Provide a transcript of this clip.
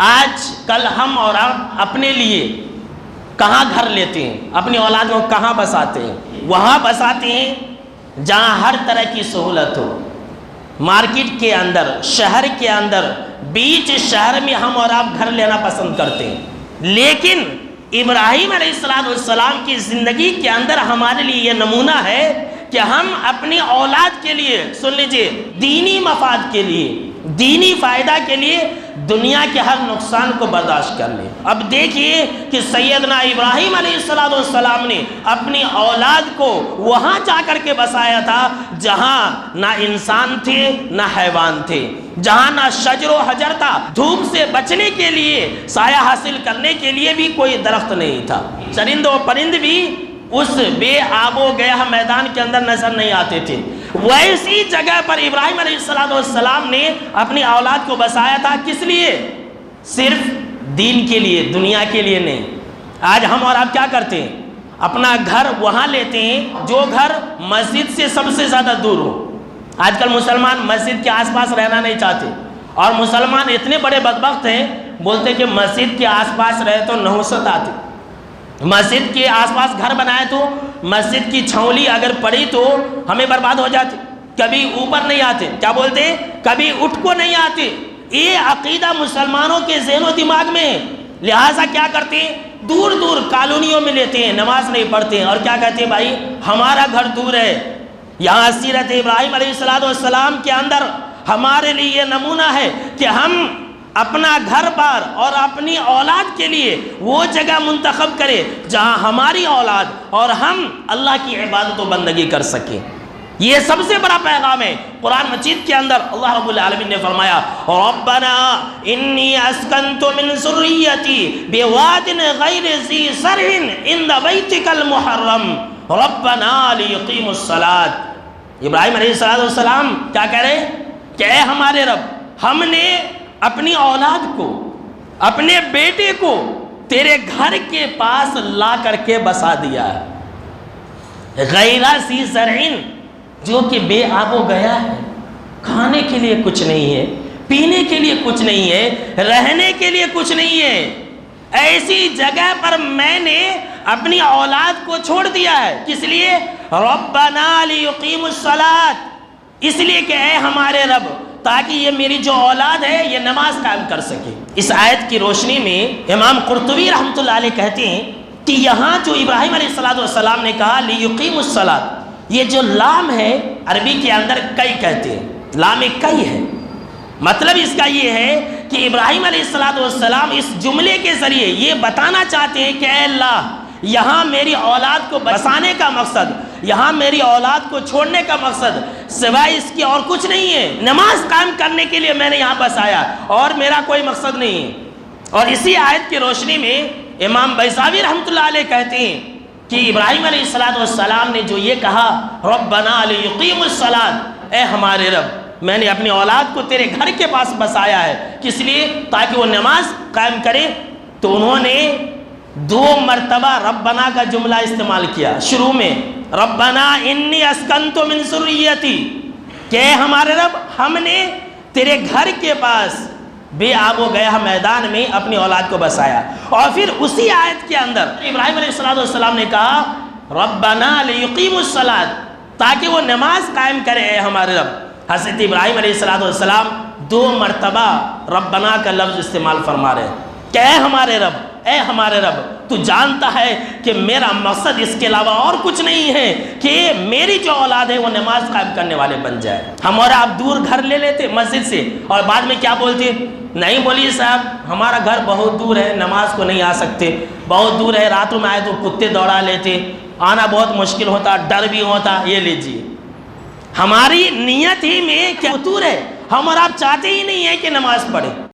آج کل ہم اور آپ اپنے لیے کہاں گھر لیتے ہیں، اپنی اولاد کو کہاں بساتے ہیں؟ وہاں بساتے ہیں جہاں ہر طرح کی سہولت ہو، مارکیٹ کے اندر، شہر کے اندر، بیچ شہر میں ہم اور آپ گھر لینا پسند کرتے ہیں۔ لیکن ابراہیم علیہ السلام کی زندگی کے اندر ہمارے لیے یہ نمونہ ہے کہ ہم اپنی اولاد کے لیے، سن لیجئے، دینی مفاد کے لیے، دینی فائدہ کے لیے دنیا کے ہر نقصان کو برداشت کر لیں۔ اب دیکھیے کہ سیدنا ابراہیم علیہ السلام نے اپنی اولاد کو وہاں جا کر کے بسایا تھا جہاں نہ انسان تھے نہ حیوان تھے، جہاں نہ شجر و حجر تھا، دھوپ سے بچنے کے لیے، سایہ حاصل کرنے کے لیے بھی کوئی درخت نہیں تھا، چرند و پرند بھی اس بے آب و گیا میدان کے اندر نظر نہیں آتے تھے۔ ویسی جگہ پر ابراہیم علیہ السلام نے اپنی اولاد کو بسایا تھا، کس لیے؟ صرف دین کے لیے، دنیا کے لیے نہیں۔ آج ہم اور آپ کیا کرتے ہیں؟ اپنا گھر وہاں لیتے ہیں جو گھر مسجد سے سب سے زیادہ دور ہو۔ آج کل مسلمان مسجد کے آس پاس رہنا نہیں چاہتے، اور مسلمان اتنے بڑے بدبخت ہیں، بولتے کہ مسجد کے آس پاس رہے تو نحوست آتی، مسجد کے آس پاس گھر بنائے تو مسجد کی چھاؤلی اگر پڑی تو ہمیں برباد ہو جاتی، کبھی اوپر نہیں آتے، کیا بولتے ہیں؟ کبھی اٹھ کو نہیں آتے۔ یہ عقیدہ مسلمانوں کے ذہن و دماغ میں ہے، لہٰذا کیا کرتے ہیں؟ دور دور کالونیوں میں لیتے ہیں، نماز نہیں پڑھتے ہیں، اور کیا کہتے ہیں؟ بھائی ہمارا گھر دور ہے۔ یہاں سیرت ابراہیم علیہ السلام کے اندر ہمارے لیے یہ نمونہ ہے کہ ہم اپنا گھر بار اور اپنی اولاد کے لیے وہ جگہ منتخب کرے جہاں ہماری اولاد اور ہم اللہ کی عبادت و بندگی کر سکیں۔ یہ سب سے بڑا پیغام ہے۔ قرآن مجید کے اندر اللہ رب العالمین نے فرمایا ربنا انی اسکنت من ذریتی بواد غیر ذی زرع عند بیتک المحرم ربنا لیقیموا الصلاۃ۔ ابراہیم علیہ السلام کیا کہہ رہے ہیں کہ اے ہمارے رب، ہم نے اپنی اولاد کو، اپنے بیٹے کو تیرے گھر کے پاس لا کر کے بسا دیا ہے، غیر ذی زرع، جو کہ بے آب و گیا ہے، کھانے کے لیے کچھ نہیں ہے، پینے کے لیے کچھ نہیں ہے، رہنے کے لیے کچھ نہیں ہے۔ ایسی جگہ پر میں نے اپنی اولاد کو چھوڑ دیا ہے، کس لیے؟ ربنا لیقیموا الصلاۃ، اس لیے کہ اے ہمارے رب، تاکہ یہ میری جو اولاد ہے یہ نماز قائم کر سکے۔ اس آیت کی روشنی میں امام قرطبی رحمۃ اللہ علیہ کہتے ہیں کہ یہاں جو ابراہیم علیہ السلام نے کہا لیقیموا الصلاۃ، یہ جو لام ہے عربی کے اندر کئی کہتے ہیں، لام کئی ہے۔ مطلب اس کا یہ ہے کہ ابراہیم علیہ السلام اس جملے کے ذریعے یہ بتانا چاہتے ہیں کہ اے اللہ، یہاں میری اولاد کو بسانے کا مقصد، یہاں میری اولاد کو چھوڑنے کا مقصد سوائے اس کی اور کچھ نہیں ہے، نماز قائم کرنے کے لیے میں نے یہاں بسایا، اور میرا کوئی مقصد نہیں ہے۔ اور اسی آیت کی روشنی میں امام بیضاوی رحمۃ اللہ علیہ کہتے ہیں کہ ابراہیم علیہ السلام نے جو یہ کہا ربنا لیقیموا الصلاۃ، اے ہمارے رب، میں نے اپنی اولاد کو تیرے گھر کے پاس بسایا ہے، کس لیے؟ تاکہ وہ نماز قائم کرے۔ تو انہوں نے 2 مرتبہ ربنا کا جملہ استعمال کیا۔ شروع میں ربنا انی اسکنت من ذریتی، کہ ہمارے رب، ہم نے تیرے گھر کے پاس بے آب و گیا میدان میں اپنی اولاد کو بسایا۔ اور پھر اسی آیت کے اندر ابراہیم علیہ السلام نے کہا ربنا لیقیموا الصلاۃ، تاکہ وہ نماز قائم کرے، اے ہمارے رب۔ حضرت ابراہیم علیہ السلام 2 مرتبہ ربنا کا لفظ استعمال فرما رہے ہیں کہ اے ہمارے رب، اے ہمارے رب، تو جانتا ہے کہ میرا مقصد اس کے علاوہ اور کچھ نہیں ہے کہ میری جو اولاد ہے وہ نماز قائم کرنے والے بن جائے۔ ہم اور آپ دور گھر لے لیتے مسجد سے، اور بعد میں کیا بولتے؟ نہیں بولیے صاحب، ہمارا گھر بہت دور ہے، نماز کو نہیں آ سکتے، بہت دور ہے، راتوں میں آئے تو کتے دوڑا لیتے، آنا بہت مشکل ہوتا، ڈر بھی ہوتا۔ یہ لیجیے، ہماری نیت ہی میں کیا قصور ہے؟ ہم اور آپ چاہتے ہی نہیں ہیں کہ نماز پڑھیں۔